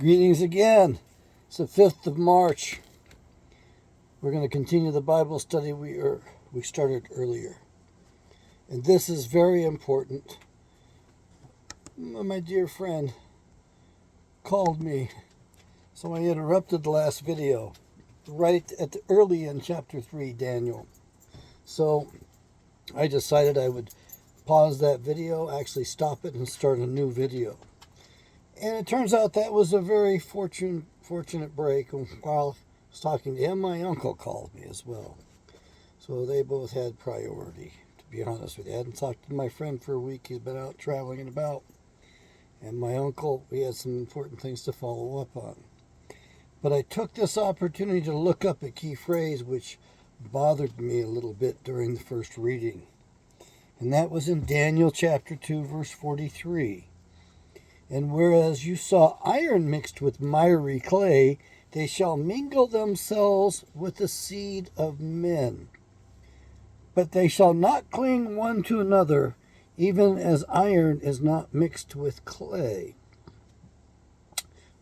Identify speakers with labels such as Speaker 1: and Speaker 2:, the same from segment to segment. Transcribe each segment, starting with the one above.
Speaker 1: Greetings again. It's the 5th of March. We're going to continue the Bible study we started earlier. And this is very important. My dear friend called me, so I interrupted the last video right at early in chapter 3, Daniel. So I decided I would pause that video, actually stop it, and start a new video. And it turns out that was a very fortunate break. While I was talking to him, my uncle called me as well. So they both had priority, to be honest with you. I hadn't talked to my friend for a week. He's been out traveling and about. And my uncle, we had some important things to follow up on. But I took this opportunity to look up a key phrase which bothered me a little bit during the first reading. And that was in Daniel chapter 2, verse 43. And whereas you saw iron mixed with miry clay, they shall mingle themselves with the seed of men. But they shall not cling one to another, even as iron is not mixed with clay.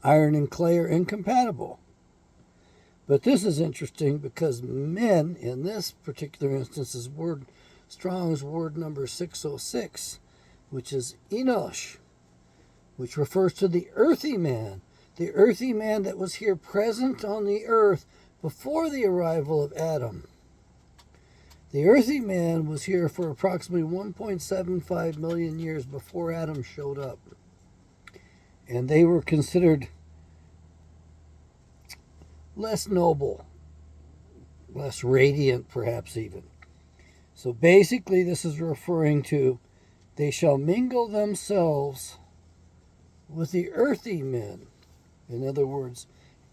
Speaker 1: Iron and clay are incompatible. But this is interesting because men, in this particular instance, is Strong's word number 606, which is Enosh, which refers to the earthy man that was here present on the earth before the arrival of Adam. The earthy man was here for approximately 1.75 million years before Adam showed up. And they were considered less noble, less radiant perhaps even. So basically this is referring to they shall mingle themselves with the earthy men. In other words,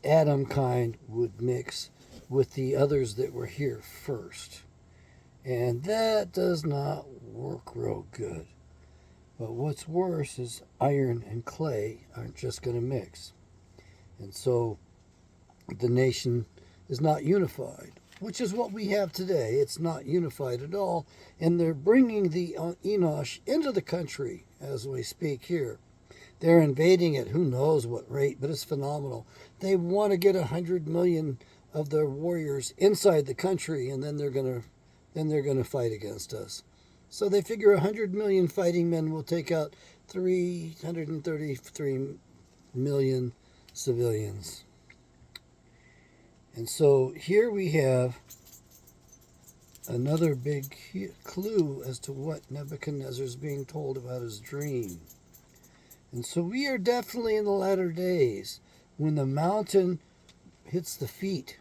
Speaker 1: Adam kind would mix with the others that were here first. And that does not work real good. But what's worse is iron and clay aren't just going to mix. And so the nation is not unified, which is what we have today. It's not unified at all. And they're bringing the Enosh into the country as we speak here. They're invading at who knows what rate, but it's phenomenal. They want to get 100 million of their warriors inside the country, and then they're going to fight against us. So they figure 100 million fighting men will take out 333 million civilians. And so here we have another big clue as to what Nebuchadnezzar is being told about his dream. And so we are definitely in the latter days when the mountain hits the feet,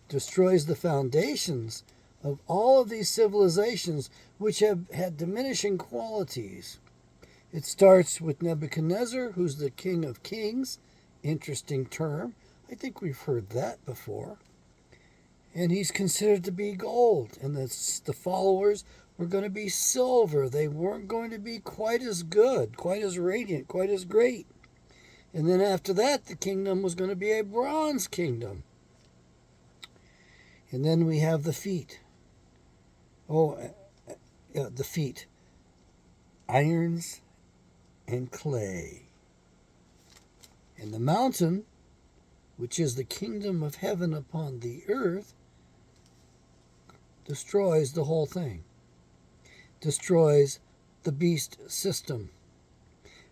Speaker 1: destroys the foundations of all of these civilizations which have had diminishing qualities. It starts with Nebuchadnezzar, who's the king of kings. Interesting term. I think we've heard that before. And he's considered to be gold. And the followers were going to be silver. They weren't going to be quite as good, quite as radiant, quite as great. And then after that, the kingdom was going to be a bronze kingdom. And then we have the feet. The feet. Irons and clay. And the mountain, which is the kingdom of heaven upon the earth, destroys the whole thing. Destroys the beast system.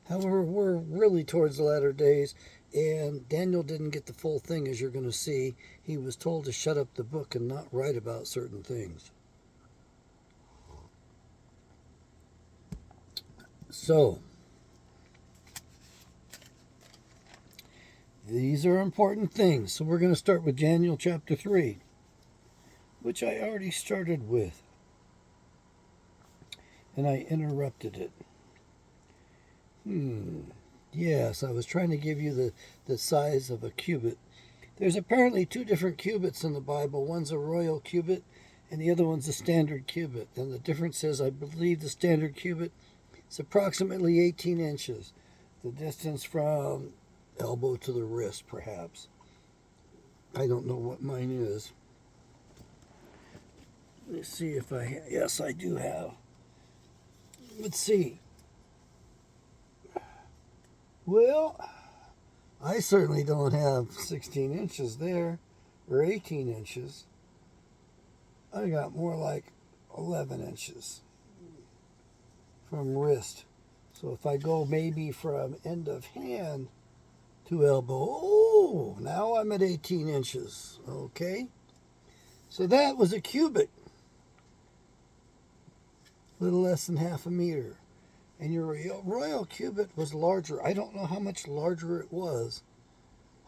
Speaker 1: However, we're really towards the latter days, and Daniel didn't get the full thing, as you're going to see. He was told to shut up the book and not write about certain things. So, these are important things. So we're going to start with Daniel chapter 3, which I already started with. And I interrupted it. Yes, I was trying to give you the size of a cubit. There's apparently two different cubits in the Bible. One's a royal cubit, and the other one's a standard cubit. And the difference is, I believe the standard cubit is approximately 18 inches. The distance from elbow to the wrist, perhaps. I don't know what mine is. Let's see if yes, I do have. Let's see. Well, I certainly don't have 16 inches there, or 18 inches. I got more like 11 inches from wrist. So if I go maybe from end of hand to elbow, oh, now I'm at 18 inches. Okay. So that was a cubit, a little less than half a meter. And your royal cubit was larger. I don't know how much larger it was.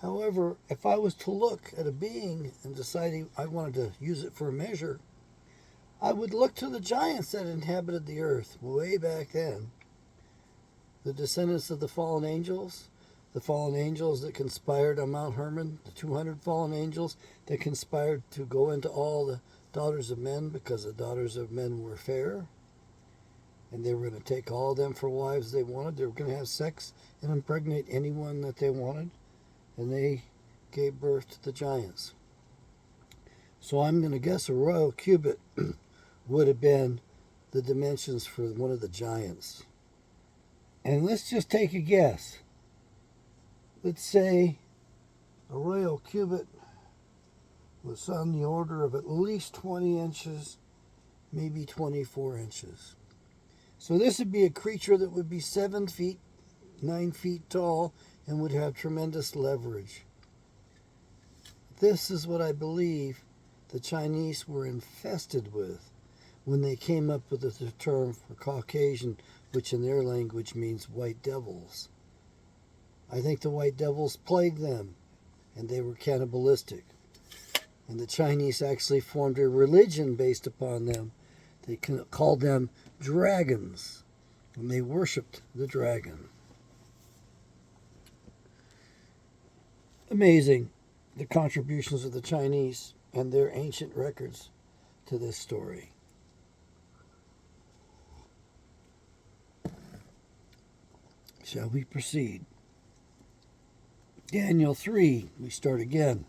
Speaker 1: However, if I was to look at a being and deciding I wanted to use it for a measure, I would look to the giants that inhabited the earth way back then. The descendants of the fallen angels that conspired on Mount Hermon, the 200 fallen angels that conspired to go into all the daughters of men because the daughters of men were fair. And they were going to take all of them for wives they wanted. They were going to have sex and impregnate anyone that they wanted. And they gave birth to the giants. So I'm going to guess a royal cubit would have been the dimensions for one of the giants. And let's just take a guess. Let's say a royal cubit was on the order of at least 20 inches, maybe 24 inches. So this would be a creature that would be 7 feet, 9 feet tall, and would have tremendous leverage. This is what I believe the Chinese were infested with when they came up with the term for Caucasian, which in their language means white devils. I think the white devils plagued them, and they were cannibalistic. And the Chinese actually formed a religion based upon them. They called them dragons, and they worshipped the dragon. Amazing, the contributions of the Chinese and their ancient records to this story. Shall we proceed? Daniel 3, we start again.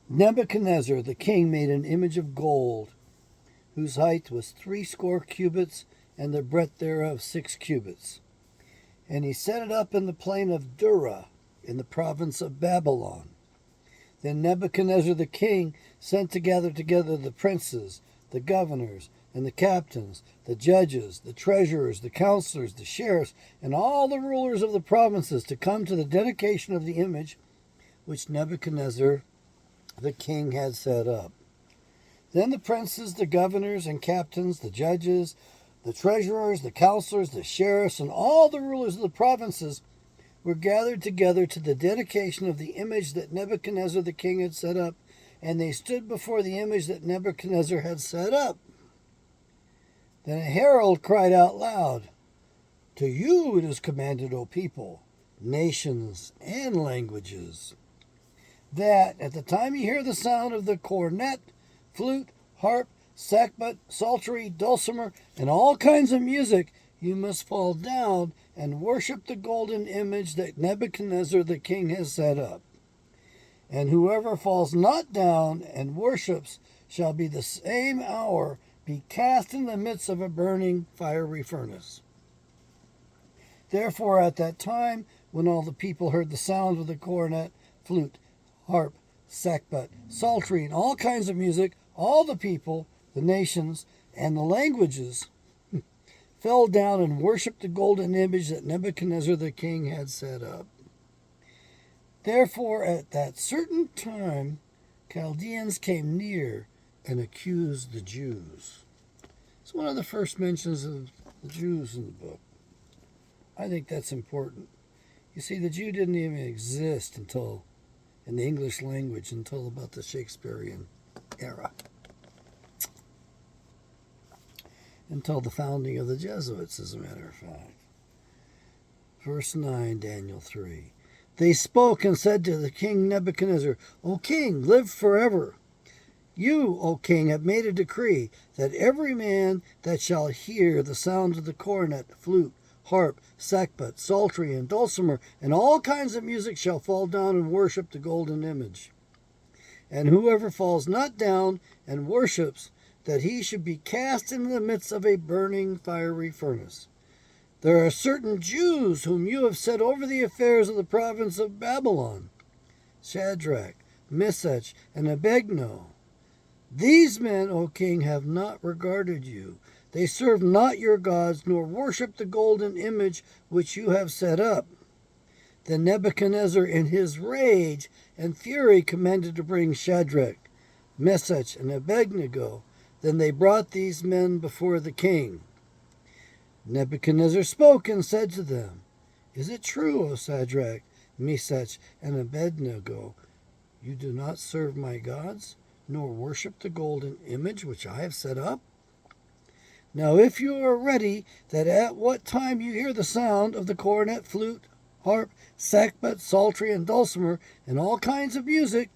Speaker 1: Nebuchadnezzar the king made an image of gold, whose height was 60 cubits, and the breadth thereof 6 cubits. And he set it up in the plain of Dura, in the province of Babylon. Then Nebuchadnezzar the king sent to gather together the princes, the governors, and the captains, the judges, the treasurers, the counselors, the sheriffs, and all the rulers of the provinces to come to the dedication of the image which Nebuchadnezzar the king had set up. Then the princes, the governors and captains, the judges, the treasurers, the counselors, the sheriffs, and all the rulers of the provinces were gathered together to the dedication of the image that Nebuchadnezzar the king had set up, and they stood before the image that Nebuchadnezzar had set up. Then a herald cried out loud, "To you it is commanded, O people, nations, and languages, that at the time you hear the sound of the cornet, flute, harp, sackbut, psaltery, dulcimer, and all kinds of music, you must fall down and worship the golden image that Nebuchadnezzar the king has set up. And whoever falls not down and worships shall be the same hour be cast in the midst of a burning fiery furnace." Therefore at that time, when all the people heard the sound of the cornet, flute, harp, sackbut, psaltery, and all kinds of music, all the people, the nations, and the languages fell down and worshipped the golden image that Nebuchadnezzar the king had set up. Therefore, at that certain time, Chaldeans came near and accused the Jews. It's one of the first mentions of the Jews in the book. I think that's important. You see, the Jew didn't even exist until, in the English language, until about the Shakespearean era. Until the founding of the Jesuits, as a matter of fact. Verse 9, Daniel 3. They spoke and said to the king Nebuchadnezzar, "O king, live forever. You, O king, have made a decree that every man that shall hear the sound of the cornet, flute, harp, sackbut, psaltery, and dulcimer, and all kinds of music shall fall down and worship the golden image. And whoever falls not down and worships, that he should be cast into the midst of a burning fiery furnace. There are certain Jews whom you have set over the affairs of the province of Babylon, Shadrach, Meshach, and Abednego. These men, O king, have not regarded you. They serve not your gods, nor worship the golden image which you have set up. Then Nebuchadnezzar, in his rage and fury, commanded to bring Shadrach, Meshach, and Abednego. Then they brought these men before the king. Nebuchadnezzar spoke and said to them, Is it true, O Shadrach, Meshach, and Abednego, you do not serve my gods, nor worship the golden image which I have set up? Now if you are ready, that at what time you hear the sound of the cornet, flute, harp, sackbut, psaltery, and dulcimer, and all kinds of music,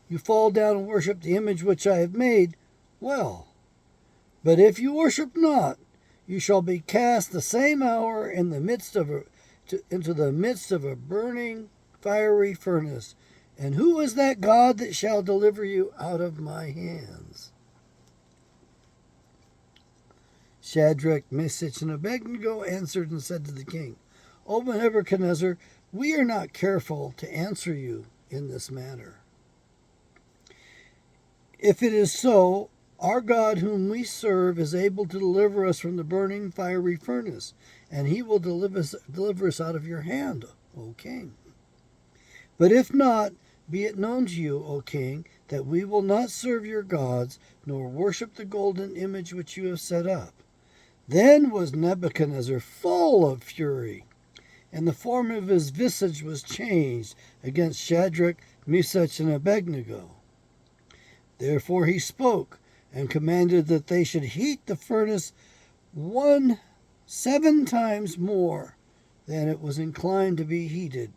Speaker 1: you fall down and worship the image which I have made, well. But if you worship not, you shall be cast the same hour into the midst of a burning fiery furnace. And who is that God that shall deliver you out of my hands? Shadrach, Meshach, and Abednego answered and said to the king, O Nebuchadnezzar, we are not careful to answer you in this matter. If it is so, our God whom we serve is able to deliver us from the burning fiery furnace, and he will deliver us out of your hand, O king. But if not, be it known to you, O king, that we will not serve your gods, nor worship the golden image which you have set up. Then was Nebuchadnezzar full of fury, and the form of his visage was changed against Shadrach, Meshach, and Abednego. Therefore he spoke, and commanded that they should heat the furnace 7 times more than it was inclined to be heated.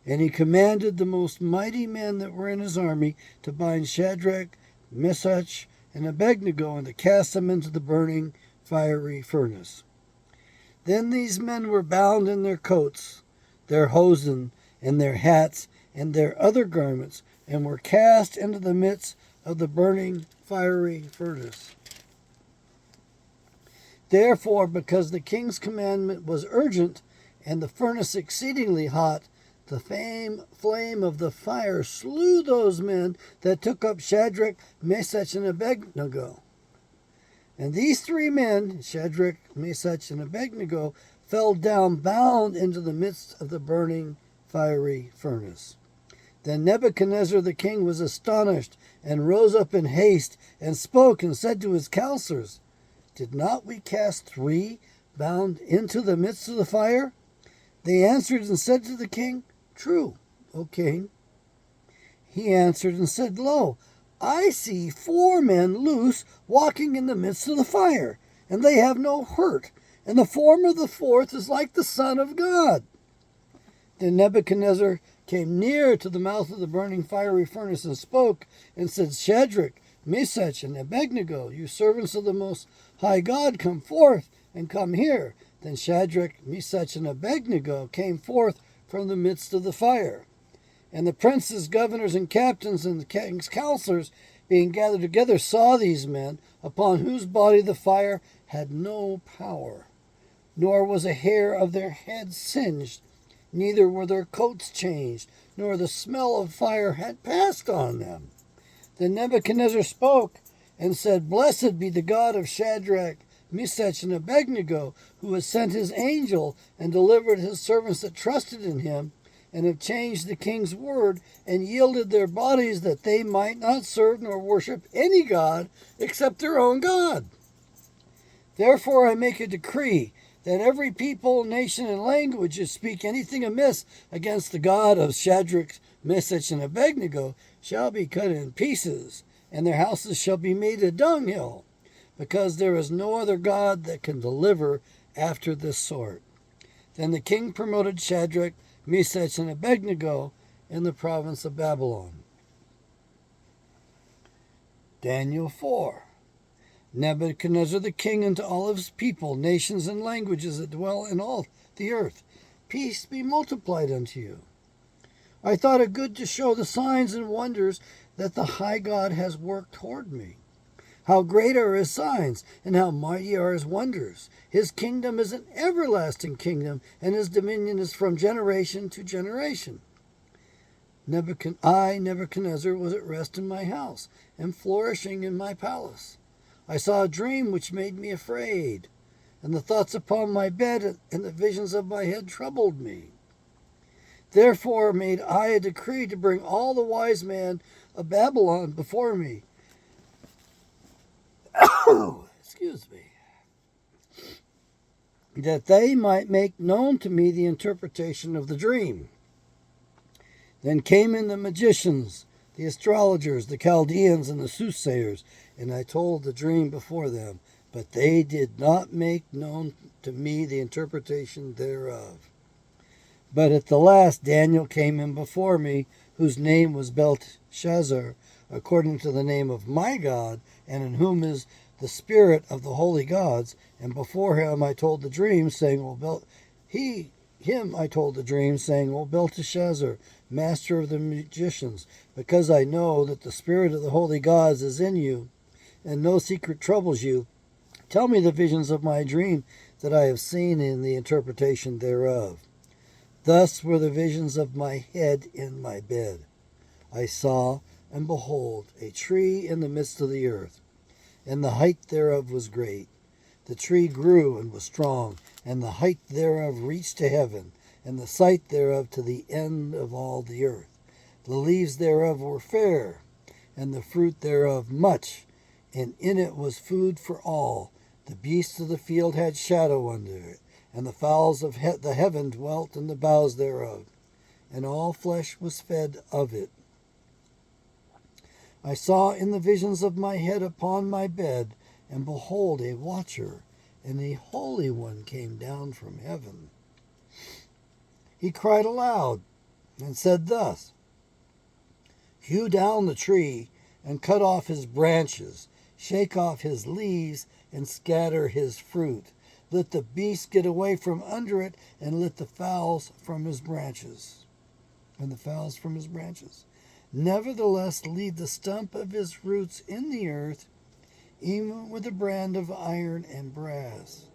Speaker 1: And he commanded the most mighty men that were in his army to bind Shadrach, Meshach, and Abednego, and to cast them into the burning fiery furnace. Then these men were bound in their coats, their hosen, and their hats, and their other garments, and were cast into the midst of the burning fiery furnace. Therefore, because the king's commandment was urgent, and the furnace exceedingly hot, the flame of the fire slew those men that took up Shadrach, Meshach, and Abednego. And these 3 men, Shadrach, Meshach, and Abednego, fell down bound into the midst of the burning fiery furnace. Then Nebuchadnezzar the king was astonished, and rose up in haste, and spoke, and said to his counselors, Did not we cast 3 bound into the midst of the fire? They answered and said to the king, True, O king. He answered and said, Lo, I see 4 men loose, walking in the midst of the fire, and they have no hurt, and the form of the 4th is like the Son of God. Then Nebuchadnezzar came near to the mouth of the burning fiery furnace, and spoke, and said, Shadrach, Meshach, and Abednego, you servants of the Most High God, come forth, and come here. Then Shadrach, Meshach, and Abednego came forth from the midst of the fire. And the princes, governors, and captains, and the king's counselors, being gathered together, saw these men, upon whose body the fire had no power, nor was a hair of their heads singed, neither were their coats changed, nor the smell of fire had passed on them. Then Nebuchadnezzar spoke and said, Blessed be the God of Shadrach, Meshach, and Abednego, who has sent his angel and delivered his servants that trusted in him, and have changed the king's word, and yielded their bodies that they might not serve nor worship any god except their own God. Therefore I make a decree that every people, nation, and language who speak anything amiss against the God of Shadrach, Meshach, and Abednego shall be cut in pieces, and their houses shall be made a dunghill, because there is no other God that can deliver after this sort. Then the king promoted Shadrach, Meshach, and Abednego in the province of Babylon. Daniel 4. Nebuchadnezzar the king unto all of his people, nations, and languages that dwell in all the earth, peace be multiplied unto you. I thought it good to show the signs and wonders that the high God has worked toward me. How great are his signs, and how mighty are his wonders. His kingdom is an everlasting kingdom, and his dominion is from generation to generation. I, Nebuchadnezzar, was at rest in my house, and flourishing in my palace. I saw a dream which made me afraid, and the thoughts upon my bed and the visions of my head troubled me. Therefore made I a decree to bring all the wise men of Babylon before me. Excuse me. That they might make known to me the interpretation of the dream. Then came in the magicians, the astrologers, the Chaldeans, and the soothsayers, and I told the dream before them, but they did not make known to me the interpretation thereof. But at the last Daniel came in before me, whose name was Belteshazzar, according to the name of my God, and in whom is the spirit of the holy gods. And before him I told the dream, saying, I told the dream, saying, O Belteshazzar, master of the magicians, because I know that the spirit of the holy gods is in you, and no secret troubles you, tell me the visions of my dream that I have seen in the interpretation thereof. Thus were the visions of my head in my bed. I saw, and behold, a tree in the midst of the earth, and the height thereof was great. The tree grew and was strong, and the height thereof reached to heaven, and the sight thereof to the end of all the earth. The leaves thereof were fair, and the fruit thereof much, and in it was food for all. The beasts of the field had shadow under it, and the fowls of the heaven dwelt in the boughs thereof, and all flesh was fed of it. I saw in the visions of my head upon my bed, and behold, a watcher, and a holy one came down from heaven. He cried aloud, and said thus, Hew down the tree, and cut off his branches, shake off his leaves, and scatter his fruit. Let the beasts get away from under it, and let the fowls from his branches. Nevertheless, leave the stump of his roots in the earth, even with a brand of iron and brass,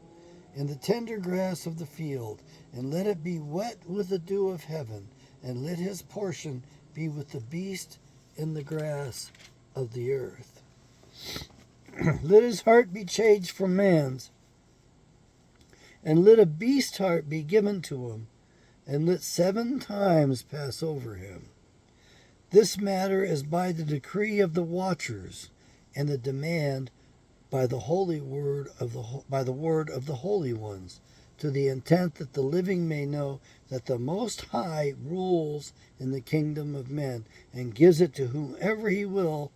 Speaker 1: in the tender grass of the field, and let it be wet with the dew of heaven, and let his portion be with the beast in the grass of the earth. Let his heart be changed from man's, and let a beast's heart be given to him, and let 7 times pass over him. This matter is by the decree of the watchers, and the demand by the word of the holy ones, to the intent that the living may know that the Most High rules in the kingdom of men, and gives it to whomever he will,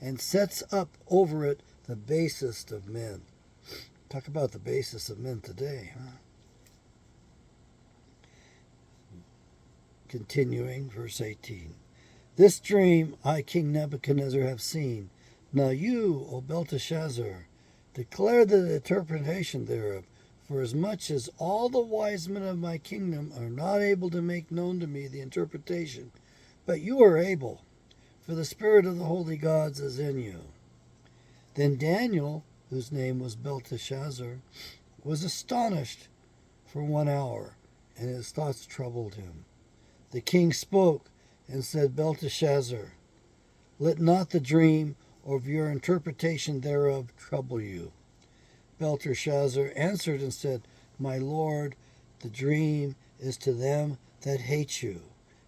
Speaker 1: and sets up over it the basest of men. Talk about the basest of men today, huh? Continuing, verse 18. This dream I, King Nebuchadnezzar, have seen. Now you, O Belteshazzar, declare the interpretation thereof, for as much as all the wise men of my kingdom are not able to make known to me the interpretation, but you are able, for the spirit of the holy gods is in you. Then Daniel, whose name was Belteshazzar, was astonished for 1 hour, and his thoughts troubled him. The king spoke and said, Belteshazzar, let not the dream or your interpretation thereof trouble you. Belteshazzar answered and said, My lord, the dream is to them that hate you,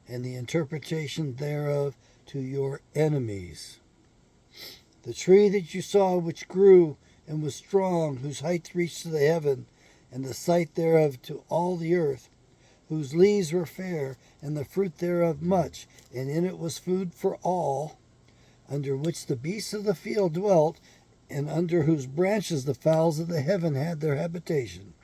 Speaker 1: and the interpretation thereof to your enemies. The tree that you saw which grew and was strong, whose height reached to the heaven, and the sight thereof to all the earth, whose leaves were fair, and the fruit thereof much, and in it was food for all, under which the beasts of the field dwelt, and under whose branches the fowls of the heaven had their habitation.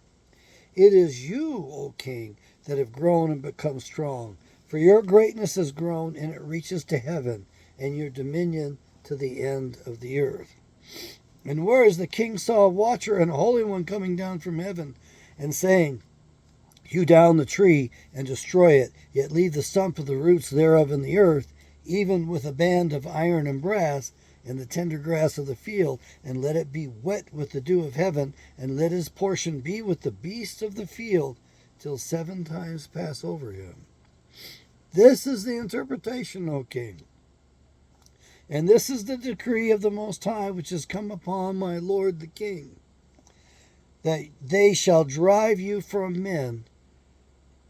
Speaker 1: It is you, O king, that have grown and become strong, for your greatness has grown, and it reaches to heaven, and your dominion to the end of the earth. And whereas the king saw a watcher and a holy one coming down from heaven, and saying, Hew down the tree and destroy it, yet leave the stump of the roots thereof in the earth, even with a band of iron and brass, and the tender grass of the field, and let it be wet with the dew of heaven, and let his portion be with the beasts of the field, till 7 times pass over him. This is the interpretation, O king. And this is the decree of the Most High, which has come upon my lord the king, that they shall drive you from men,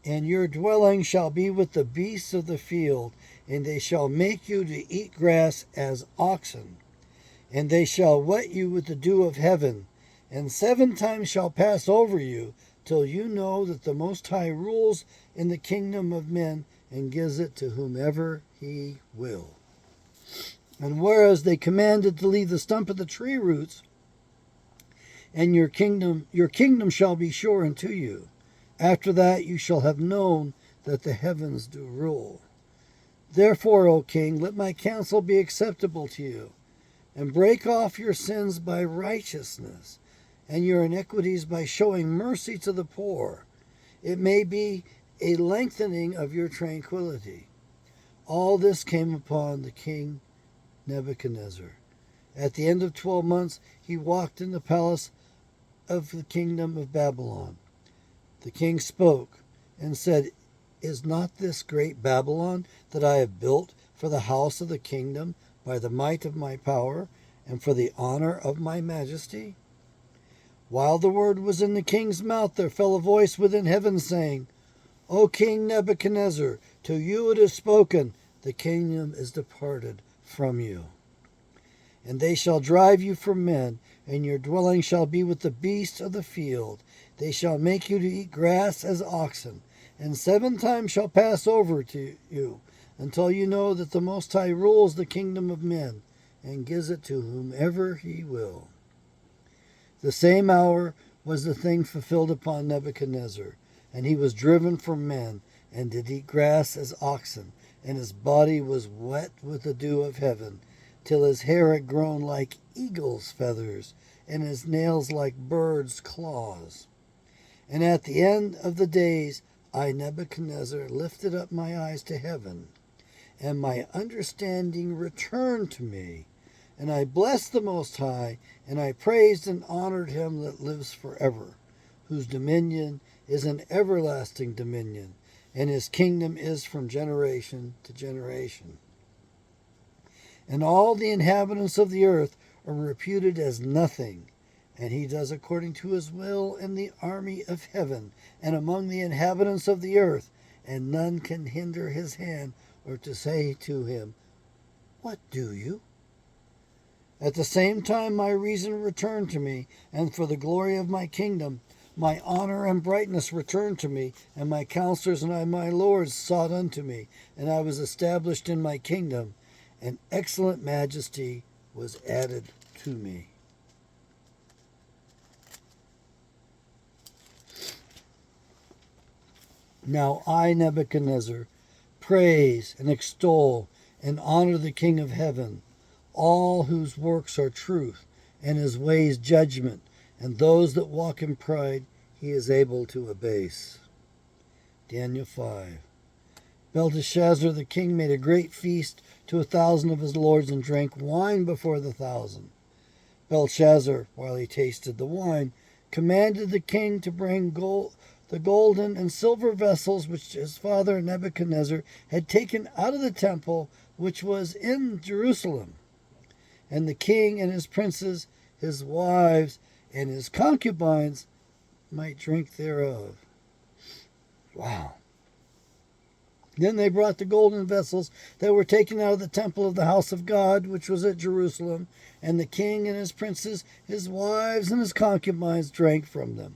Speaker 1: and your dwelling shall be with the beasts of the field, and they shall make you to eat grass as oxen, and they shall wet you with the dew of heaven, and 7 times shall pass over you, till you know that the Most High rules in the kingdom of men, and gives it to whomever he will. And whereas they commanded to leave the stump of the tree roots, and your kingdom shall be sure unto you. After that you shall have known that the heavens do rule. Therefore, O king, let my counsel be acceptable to you, and break off your sins by righteousness, and your iniquities by showing mercy to the poor. It may be a lengthening of your tranquility. All this came upon the king Nebuchadnezzar. At the end of 12 months, he walked in the palace of the kingdom of Babylon. The king spoke and said, Is not this great Babylon that I have built for the house of the kingdom by the might of my power and for the honor of my majesty? While the word was in the king's mouth, there fell a voice within heaven saying, O King Nebuchadnezzar, to you it is spoken, the kingdom is departed from you. And they shall drive you from men, and your dwelling shall be with the beasts of the field. They shall make you to eat grass as oxen, and 7 times shall pass over to you, until you know that the Most High rules the kingdom of men, and gives it to whomever he will. The same hour was the thing fulfilled upon Nebuchadnezzar, and he was driven from men, and did eat grass as oxen, and his body was wet with the dew of heaven, till his hair had grown like eagle's feathers, and his nails like birds' claws. And at the end of the days, I, Nebuchadnezzar, lifted up my eyes to heaven, and my understanding returned to me. And I blessed the Most High, and I praised and honored him that lives forever, whose dominion is an everlasting dominion, and his kingdom is from generation to generation. And all the inhabitants of the earth are reputed as nothing, and he does according to his will in the army of heaven and among the inhabitants of the earth, and none can hinder his hand or to say to him, What do you? At the same time my reason returned to me, and for the glory of my kingdom, my honor and brightness returned to me, and my counselors and my lords sought unto me, and I was established in my kingdom, and excellent majesty was added to me. Now I, Nebuchadnezzar, praise and extol and honor the King of heaven, all whose works are truth, and his ways judgment, and those that walk in pride he is able to abase. Daniel 5. Belteshazzar the king made a great feast to 1,000 of his lords, and drank wine before the 1,000. Belshazzar, while he tasted the wine, commanded the king to bring the golden and silver vessels which his father Nebuchadnezzar had taken out of the temple which was in Jerusalem. And the king and his princes, his wives, and his concubines might drink thereof. Wow. Then they brought the golden vessels that were taken out of the temple of the house of God, which was at Jerusalem, and the king and his princes, his wives, and his concubines drank from them.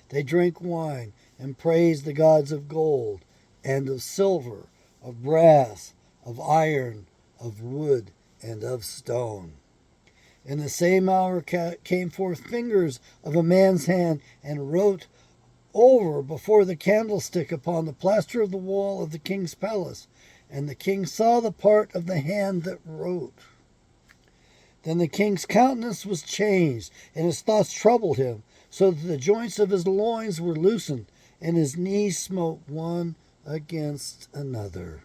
Speaker 1: They drank wine and praised the gods of gold, and of silver, of brass, of iron, of wood, and of stone. In the same hour came forth fingers of a man's hand, and wrote over before the candlestick upon the plaster of the wall of the king's palace. And the king saw the part of the hand that wrote. Then the king's countenance was changed, and his thoughts troubled him, so that the joints of his loins were loosened, and his knees smote one against another.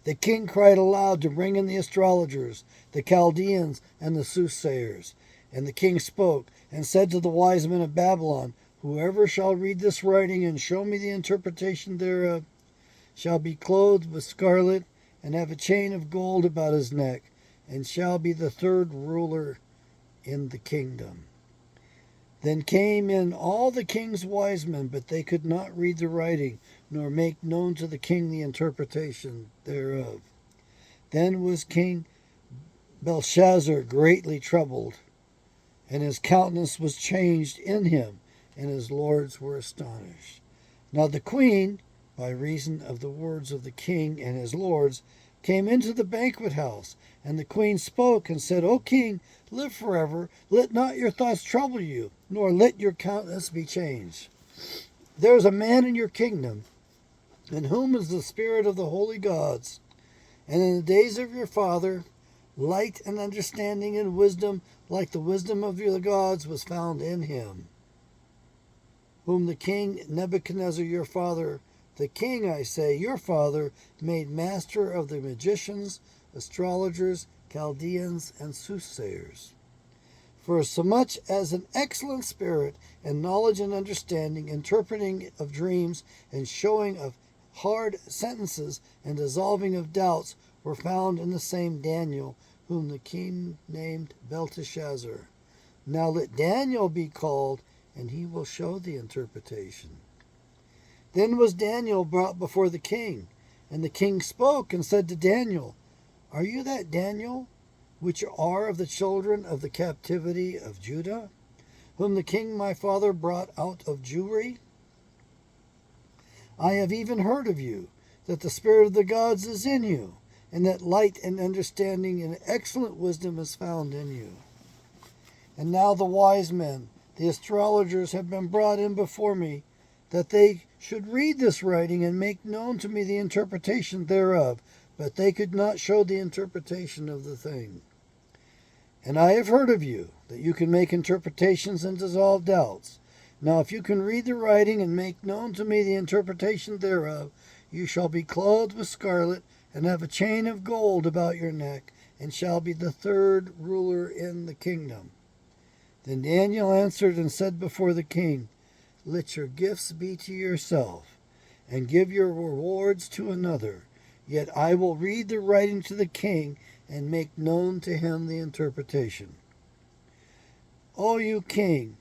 Speaker 1: The king cried aloud to bring in the astrologers, the Chaldeans, and the soothsayers. And the king spoke, and said to the wise men of Babylon, Whoever shall read this writing and show me the interpretation thereof shall be clothed with scarlet, and have a chain of gold about his neck, and shall be the third ruler in the kingdom. Then came in all the king's wise men, but they could not read the writing, nor make known to the king the interpretation thereof. Then was King Belshazzar greatly troubled, and his countenance was changed in him, and his lords were astonished. Now the queen, by reason of the words of the king and his lords, came into the banquet house. And the queen spoke and said, O king, live forever. Let not your thoughts trouble you, nor let your countenance be changed. There is a man in your kingdom, in whom is the spirit of the holy gods. And in the days of your father, light and understanding and wisdom, like the wisdom of your gods, was found in him, whom the king Nebuchadnezzar your father, the king, I say, your father, made master of the magicians, astrologers, Chaldeans, and soothsayers. For so much as an excellent spirit, and knowledge and understanding, interpreting of dreams, and showing of hard sentences, and dissolving of doubts, were found in the same Daniel, whom the king named Belteshazzar. Now let Daniel be called, and he will show the interpretation. Then was Daniel brought before the king, and the king spoke and said to Daniel, Are you that Daniel, which are of the children of the captivity of Judah, whom the king my father brought out of Jewry? I have even heard of you, that the spirit of the gods is in you, and that light and understanding and excellent wisdom is found in you. And now the wise men, the astrologers, have been brought in before me, that they should read this writing and make known to me the interpretation thereof, but they could not show the interpretation of the thing. And I have heard of you, that you can make interpretations and dissolve doubts. Now if you can read the writing and make known to me the interpretation thereof, you shall be clothed with scarlet, and have a chain of gold about your neck, and shall be the third ruler in the kingdom. Then Daniel answered and said before the king, Let your gifts be to yourself, and give your rewards to another. Yet I will read the writing to the king, and make known to him the interpretation. O you king,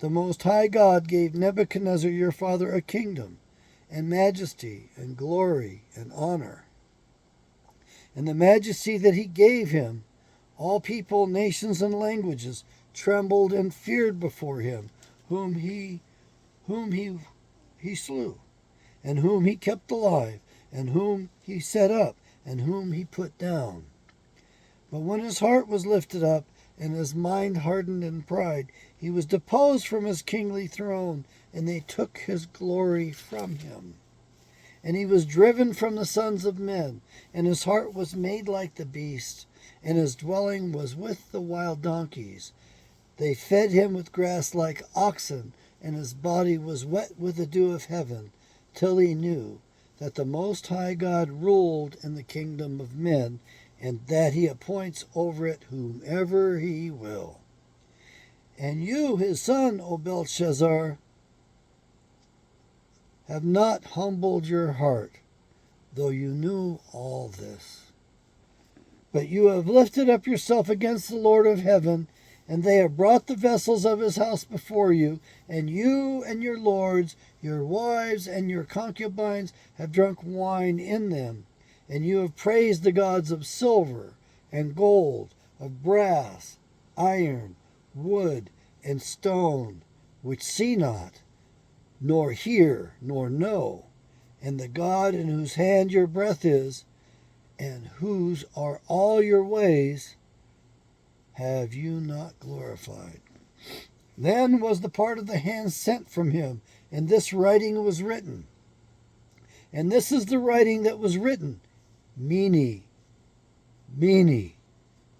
Speaker 1: the Most High God gave Nebuchadnezzar your father a kingdom, and majesty, and glory, and honor. And the majesty that he gave him, all people, nations, and languages trembled and feared before him, whom he slew, and whom he kept alive, and whom he set up, and whom he put down. But when his heart was lifted up, and his mind hardened in pride, he was deposed from his kingly throne, and they took his glory from him. And he was driven from the sons of men, and his heart was made like the beast, and his dwelling was with the wild donkeys. They fed him with grass like oxen, and his body was wet with the dew of heaven, till he knew that the Most High God ruled in the kingdom of men, and that he appoints over it whomever he will. And you, his son, O Belshazzar, have not humbled your heart, though you knew all this. But you have lifted up yourself against the Lord of heaven, and they have brought the vessels of his house before you, and you and your lords, your wives, and your concubines have drunk wine in them. And you have praised the gods of silver and gold, of brass, iron, wood, and stone, which see not, nor hear, nor know, and the God in whose hand your breath is, and whose are all your ways, have you not glorified. Then was the part of the hand sent from him, and this writing was written. And this is the writing that was written, Mene,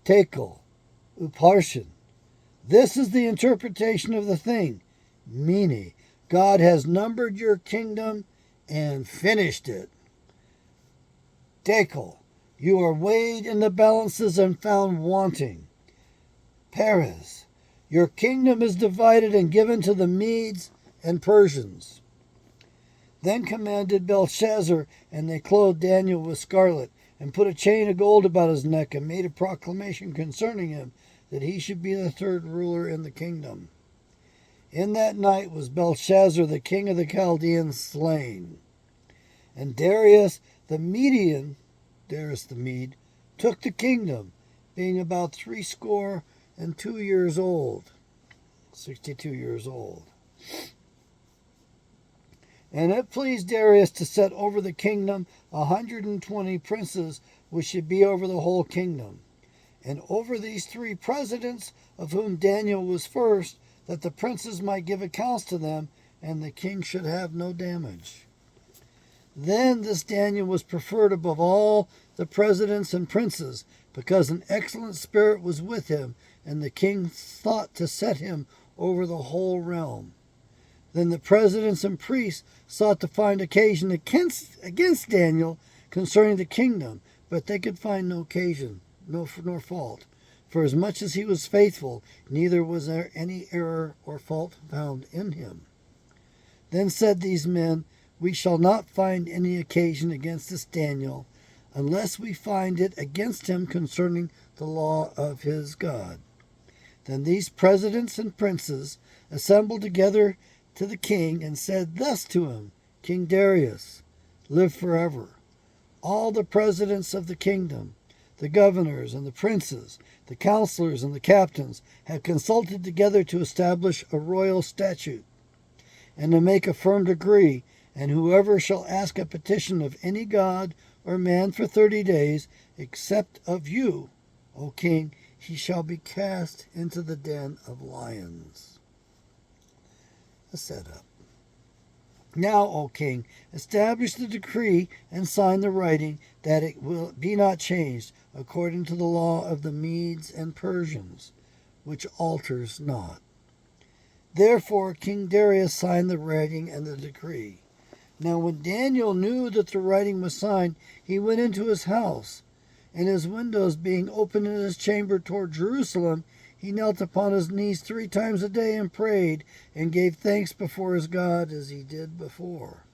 Speaker 1: Tekel, Upharsin. This is the interpretation of the thing. Mene, God has numbered your kingdom and finished it. Tekel, You are weighed in the balances and found wanting. Peres, your kingdom is divided and given to the Medes and Persians. Then commanded Belshazzar, and they clothed Daniel with scarlet, and put a chain of gold about his neck, and made a proclamation concerning him, that he should be the third ruler in the kingdom. In that night was Belshazzar, the king of the Chaldeans, slain. And Darius the Mede, took the kingdom, being about 62 years old. 62 years old. And it pleased Darius to set over the kingdom 120 princes, which should be over the whole kingdom. And over these 3 presidents, of whom Daniel was first, that the princes might give accounts to them, and the king should have no damage. Then this Daniel was preferred above all the presidents and princes, because an excellent spirit was with him, and the king thought to set him over the whole realm. Then the presidents and priests sought to find occasion against Daniel concerning the kingdom, but they could find no occasion, nor fault. For as much as he was faithful, neither was there any error or fault found in him. Then said these men, We shall not find any occasion against this Daniel, unless we find it against him concerning the law of his God. Then these presidents and princes assembled together to the king, and said thus to him, King Darius, live forever. All the presidents of the kingdom, the governors and the princes, the counselors and the captains, had consulted together to establish a royal statute, and to make a firm decree, and whoever shall ask a petition of any god or man for 30 days, except of you, O king, he shall be cast into the den of lions. A setup. Now, O king, establish the decree and sign the writing, that it will be not changed, according to the law of the Medes and Persians, which alters not. Therefore King Darius signed the writing and the decree. Now when Daniel knew that the writing was signed, he went into his house, and his windows being open in his chamber toward Jerusalem, he knelt upon his knees 3 times a day and prayed, and gave thanks before his God as he did before.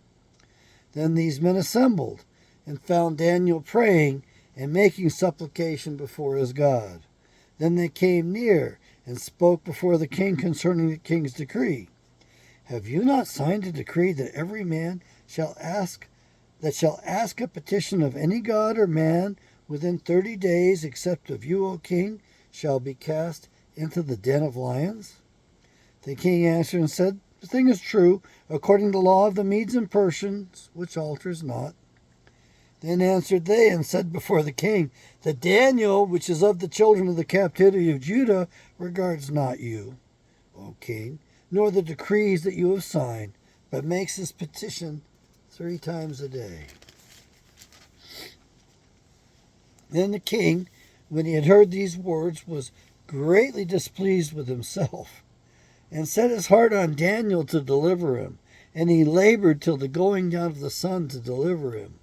Speaker 1: Then these men assembled, and found Daniel praying and making supplication before his God. Then they came near, and spoke before the king concerning the king's decree. Have you not signed a decree that every man shall ask a petition of any god or man within 30 days, except of you, O king, shall be cast into the den of lions? The king answered and said, The thing is true, according to the law of the Medes and Persians, which alters not. Then answered they and said before the king, that Daniel, which is of the children of the captivity of Judah, regards not you, O king, nor the decrees that you have signed, but makes his petition 3 times a day. Then the king, when he had heard these words, was greatly displeased with himself, and set his heart on Daniel to deliver him, and he labored till the going down of the sun to deliver him.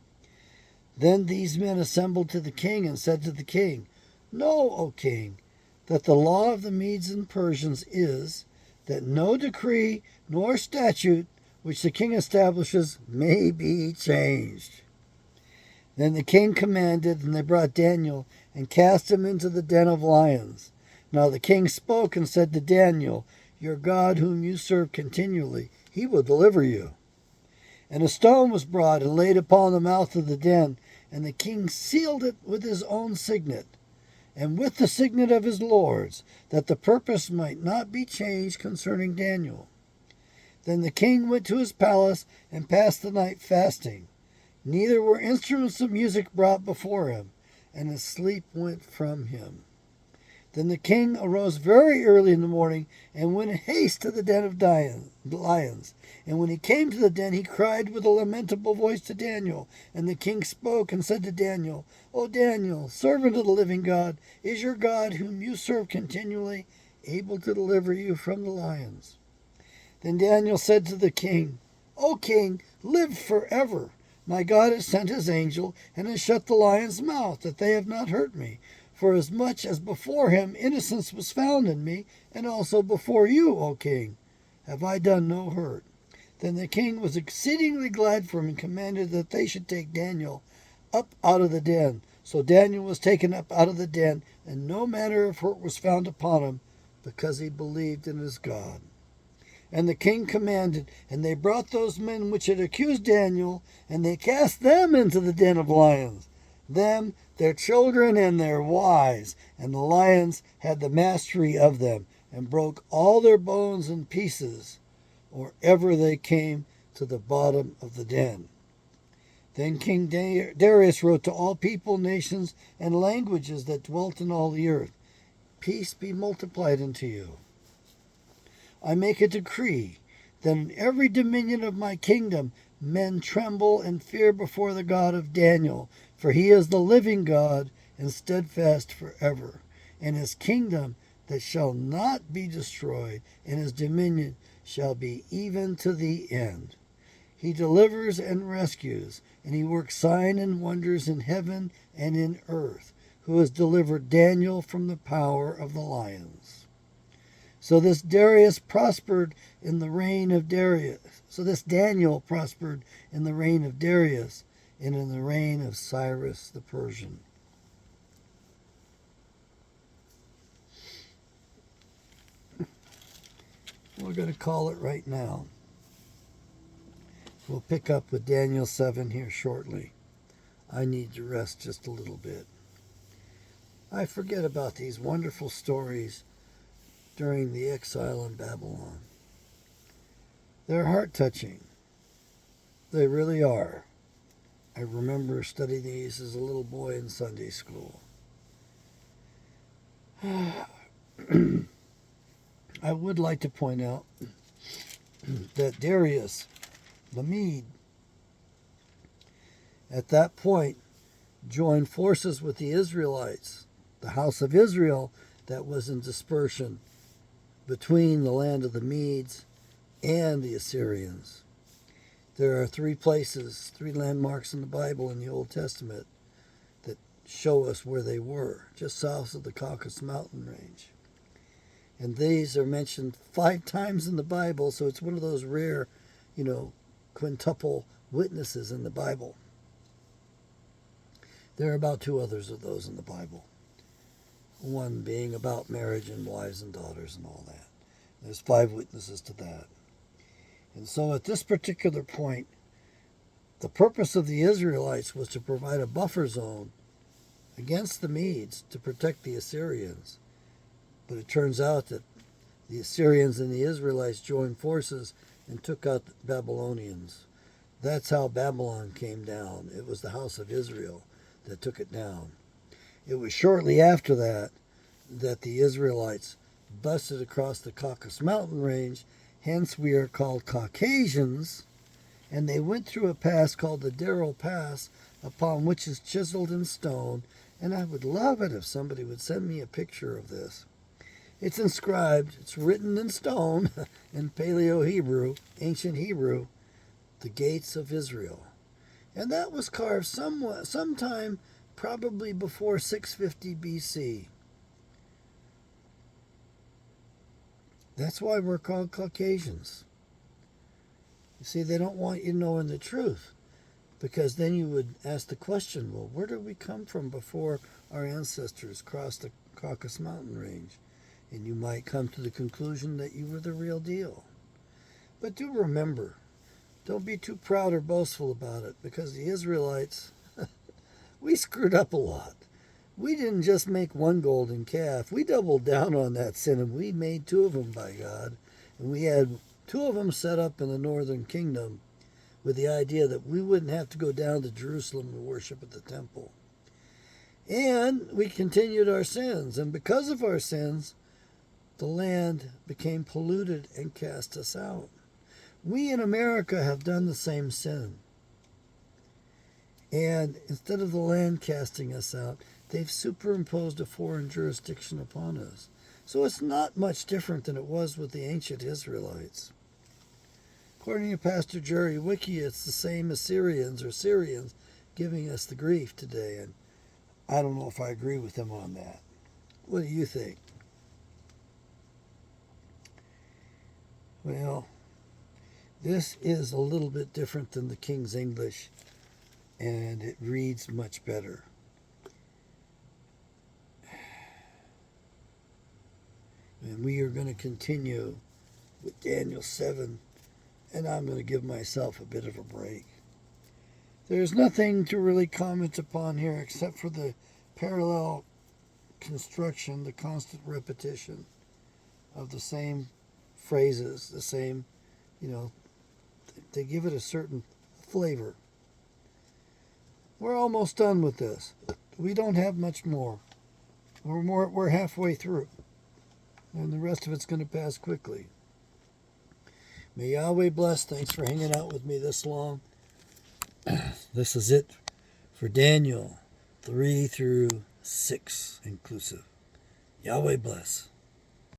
Speaker 1: Then these men assembled to the king, and said to the king, Know, O king, that the law of the Medes and Persians is, that no decree nor statute which the king establishes may be changed. Then the king commanded, and they brought Daniel, and cast him into the den of lions. Now the king spoke and said to Daniel, Your God, whom you serve continually, he will deliver you. And a stone was brought and laid upon the mouth of the den, and the king sealed it with his own signet, and with the signet of his lords, that the purpose might not be changed concerning Daniel. Then the king went to his palace, and passed the night fasting. Neither were instruments of music brought before him, and his sleep went from him. Then the king arose very early in the morning, and went in haste to the den of lions. And when he came to the den, he cried with a lamentable voice to Daniel. And the king spoke and said to Daniel, O Daniel, servant of the living God, is your God, whom you serve continually, able to deliver you from the lions? Then Daniel said to the king, O king, live forever. My God has sent his angel, and has shut the lion's mouth, that they have not hurt me. For as much as before him innocence was found in me, and also before you, O king, have I done no hurt. Then the king was exceedingly glad for him, and commanded that they should take Daniel up out of the den. So Daniel was taken up out of the den, and no manner of hurt was found upon him, because he believed in his God. And the king commanded, and they brought those men which had accused Daniel, and they cast them into the den of lions, them, their children, and their wives. And the lions had the mastery of them, and broke all their bones in pieces, or ever they came to the bottom of the den. Then King Darius wrote to all people, nations, and languages that dwelt in all the earth, Peace be multiplied unto you. I make a decree that in every dominion of my kingdom men tremble and fear before the God of Daniel, for he is the living God and steadfast forever, and his kingdom that shall not be destroyed, and his dominion shall be even to the end. He delivers and rescues, and he works signs and wonders in heaven and in earth, who has delivered Daniel from the power of the lions. So this Darius prospered in the reign of Darius. So this Daniel prospered in the reign of Darius and in the reign of Cyrus the Persian. We're going to call it right now. We'll pick up with Daniel 7 here shortly. I need to rest just a little bit. I forget about these wonderful stories during the exile in Babylon. They're heart-touching. They really are. I remember studying these as a little boy in Sunday school. I would like to point out that Darius the Mede, at that point, joined forces with the Israelites, the house of Israel that was in dispersion between the land of the Medes and the Assyrians. There are three places, three landmarks in the Bible in the Old Testament that show us where they were, just south of the Caucasus Mountain Range. And these are mentioned 5 times in the Bible, so it's one of those rare, quintuple witnesses in the Bible. There are about 2 others of those in the Bible. One being about marriage and wives and daughters and all that. There's 5 witnesses to that. And so at this particular point, the purpose of the Israelites was to provide a buffer zone against the Medes to protect the Assyrians. But it turns out that the Assyrians and the Israelites joined forces and took out the Babylonians. That's how Babylon came down. It was the house of Israel that took it down. It was shortly after that the Israelites busted across the Caucasus Mountain Range, hence we are called Caucasians, and they went through a pass called the Darrell Pass, upon which is chiseled in stone, and I would love it if somebody would send me a picture of this. It's inscribed, it's written in stone, in Paleo-Hebrew, ancient Hebrew, the gates of Israel. And that was carved sometime probably before 650 BC. That's why we're called Caucasians. You see, they don't want you knowing the truth, because then you would ask the question, well, where did we come from before our ancestors crossed the Caucasus Mountain Range? And you might come to the conclusion that you were the real deal. But do remember, don't be too proud or boastful about it, because the Israelites, we screwed up a lot. We didn't just make one golden calf. We doubled down on that sin, and we made 2 of them, by God. And we had 2 of them set up in the northern kingdom with the idea that we wouldn't have to go down to Jerusalem to worship at the temple. And we continued our sins, and because of our sins, the land became polluted and cast us out. We in America have done the same sin. And instead of the land casting us out, they've superimposed a foreign jurisdiction upon us. So it's not much different than it was with the ancient Israelites. According to Pastor Jerry Wiki, it's the same Assyrians or Syrians giving us the grief today, and I don't know if I agree with him on that. What do you think? Well, this is a little bit different than the King's English, and it reads much better. And we are going to continue with Daniel 7, and I'm going to give myself a bit of a break. There's nothing to really comment upon here except for the parallel construction, the constant repetition of the same phrases, the same, they give it a certain flavor. We're almost done with this. We don't have much more. We're halfway through, and the rest of it's going to pass quickly. May Yahweh bless. Thanks for hanging out with me this long. This is it for Daniel 3 through 6 inclusive. Yahweh bless.